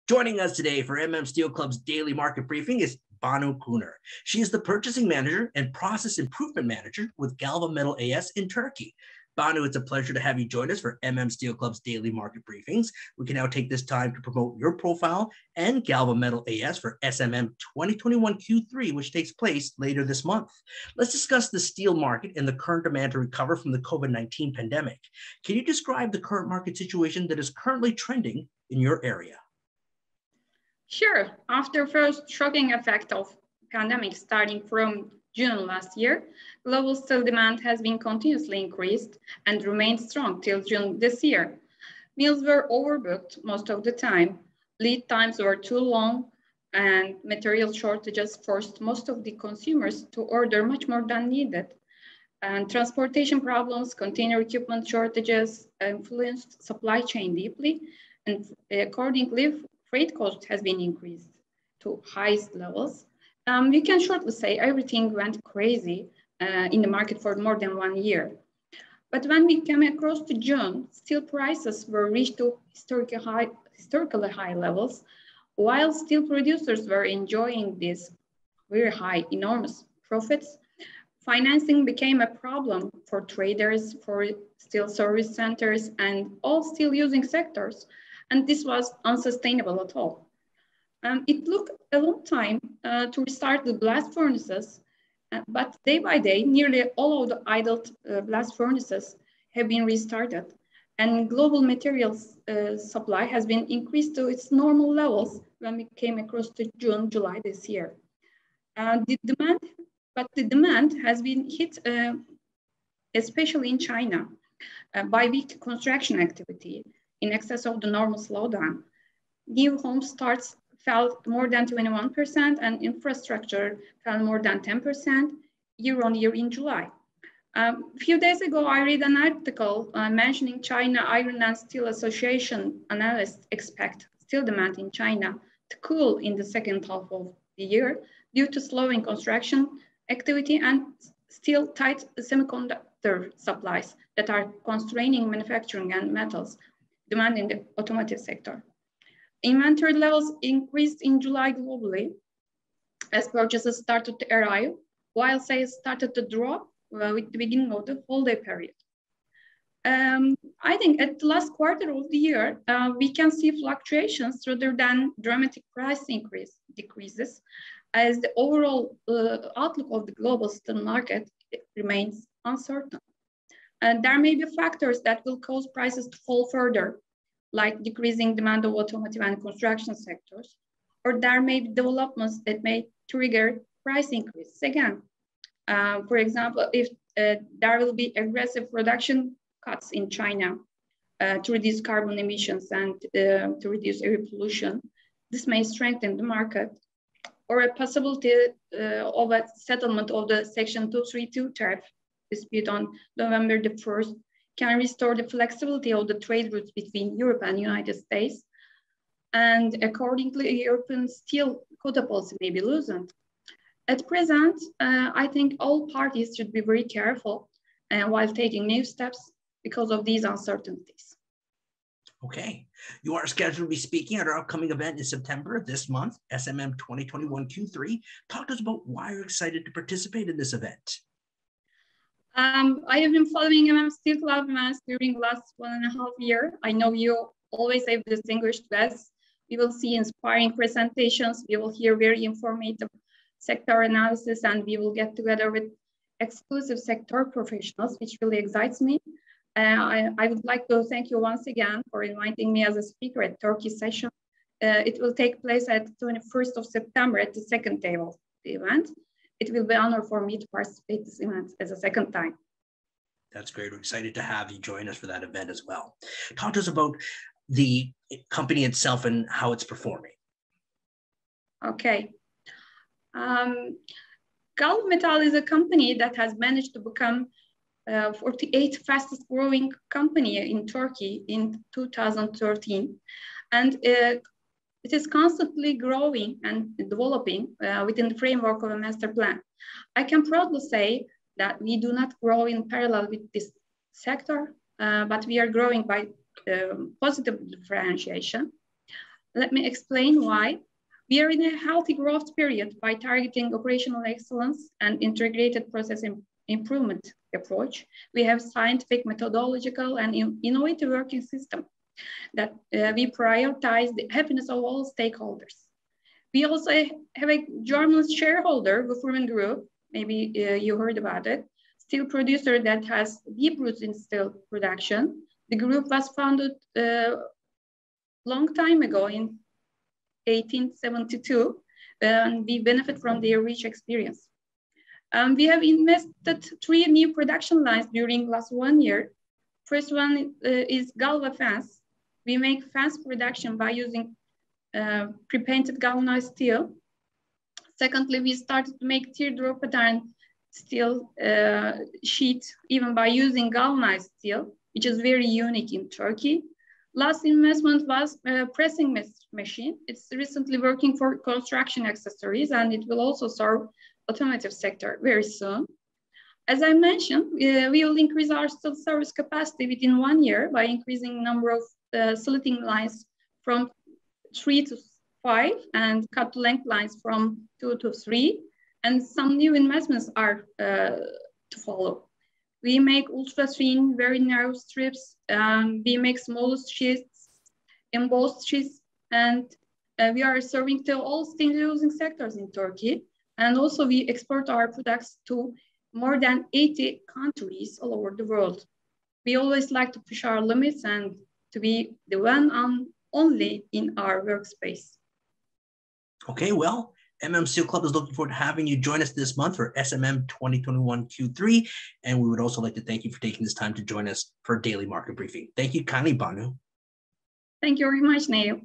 Joining us today for Steel Club's daily market briefing is Banu Küner. She is the Purchasing Manager and Process Improvement Manager with Galva Metal AS in Turkey. Banu, it's a pleasure to have you join us for Steel Club's daily market briefings. We can now take this time to promote your profile and Galva Metal AS for SMM2021 Q3, which takes place later this month. Let's discuss the steel market and the current demand to recover from the COVID-19 pandemic. Can you describe the current market situation that is currently trending in your area? Sure. After first shocking effect of pandemic starting from June last year, global steel demand has been continuously increased and remained strong till June this year. Mills were overbooked most of the time, lead times were too long, and material shortages forced most of the consumers to order much more than needed. And transportation problems, container equipment shortages influenced supply chain deeply, and accordingly, freight cost has been increased to highest levels. We can shortly say everything went crazy in the market for more than 1 year. But when we came across to June, steel prices were reached to historically high levels, while steel producers were enjoying these very high, enormous profits. Financing became a problem for traders, for steel service centers, and all steel using sectors. And this was unsustainable at all. It took a long time to restart the blast furnaces, but day by day, nearly all of the idled blast furnaces have been restarted, and global materials supply has been increased to its normal levels when we came across to June, July this year. The demand has been hit, especially in China, by weak construction activity in excess of the normal slowdown. New home starts fell more than 21% and infrastructure fell more than 10% year on year in July. A few days ago, I read an article mentioning China Iron and Steel Association analysts expect steel demand in China to cool in the second half of the year due to slowing construction activity and still tight semiconductor supplies that are constraining manufacturing and metals demand in the automotive sector. Inventory levels increased in July globally as purchases started to arrive, while sales started to drop with the beginning of the holiday period. I think at the last quarter of the year, we can see fluctuations rather than dramatic price decreases, as the overall outlook of the global steel market remains uncertain. And there may be factors that will cause prices to fall further, like decreasing demand of automotive and construction sectors, or there may be developments that may trigger price increases again. For example, if there will be aggressive production cuts in China to reduce carbon emissions and to reduce air pollution, this may strengthen the market, or a possibility of a settlement of the Section 232 tariff dispute on November the 1st can restore the flexibility of the trade routes between Europe and the United States. And accordingly, European steel quota policy may be loosened. At present, I think all parties should be very careful while taking new steps because of these uncertainties. Okay, you are scheduled to be speaking at our upcoming event in September of this month, SMM 2021 Q3. Talk to us about why you're excited to participate in this event. I have been following Steel Club events during the last 1.5 years. I know you always have distinguished guests. We will see inspiring presentations. We will hear very informative sector analysis, and we will get together with exclusive sector professionals, which really excites me. I would like to thank you once again for inviting me as a speaker at Turkey session. It will take place at 21st of September at the second day of the event. It will be an honor for me to participate in this event as a second time. That's great. We're excited to have you join us for that event as well. Talk to us about the company itself and how it's performing. Okay. Galva Metal is a company that has managed to become 48th fastest growing company in Turkey in 2013. And it is constantly growing and developing within the framework of a master plan. I can proudly say that we do not grow in parallel with this sector, but we are growing by positive differentiation. Let me explain why. We are in a healthy growth period by targeting operational excellence and integrated process improvement approach. We have scientific, methodological, and innovative working system that we prioritize the happiness of all stakeholders. We also have a German shareholder, Wufferman Group, maybe you heard about it, steel producer that has deep roots in steel production. The group was founded long time ago in 1872, and we benefit from their rich experience. We have invested 3 new production lines during last 1 year. First one is Galva fence. We make fence production by using pre-painted galvanized steel. Secondly, we started to make teardrop pattern steel sheet even by using galvanized steel, which is very unique in Turkey. Last investment was a pressing machine. It's recently working for construction accessories, and it will also serve automotive sector very soon. As I mentioned, we will increase our steel service capacity within 1 year by increasing number of slitting lines from 3 to 5 and cut length lines from 2 to 3. And some new investments are to follow. We make ultra thin, very narrow strips. We make smallest sheets, embossed sheets, and we are serving to all steel using sectors in Turkey. And also we export our products to more than 80 countries all over the world. We always like to push our limits and to be the one and only in our workspace. Okay, well, Steel Club is looking forward to having you join us this month for SMM2021 Q3. And we would also like to thank you for taking this time to join us for a daily market briefing. Thank you kindly, Banu. Thank you very much, Neil.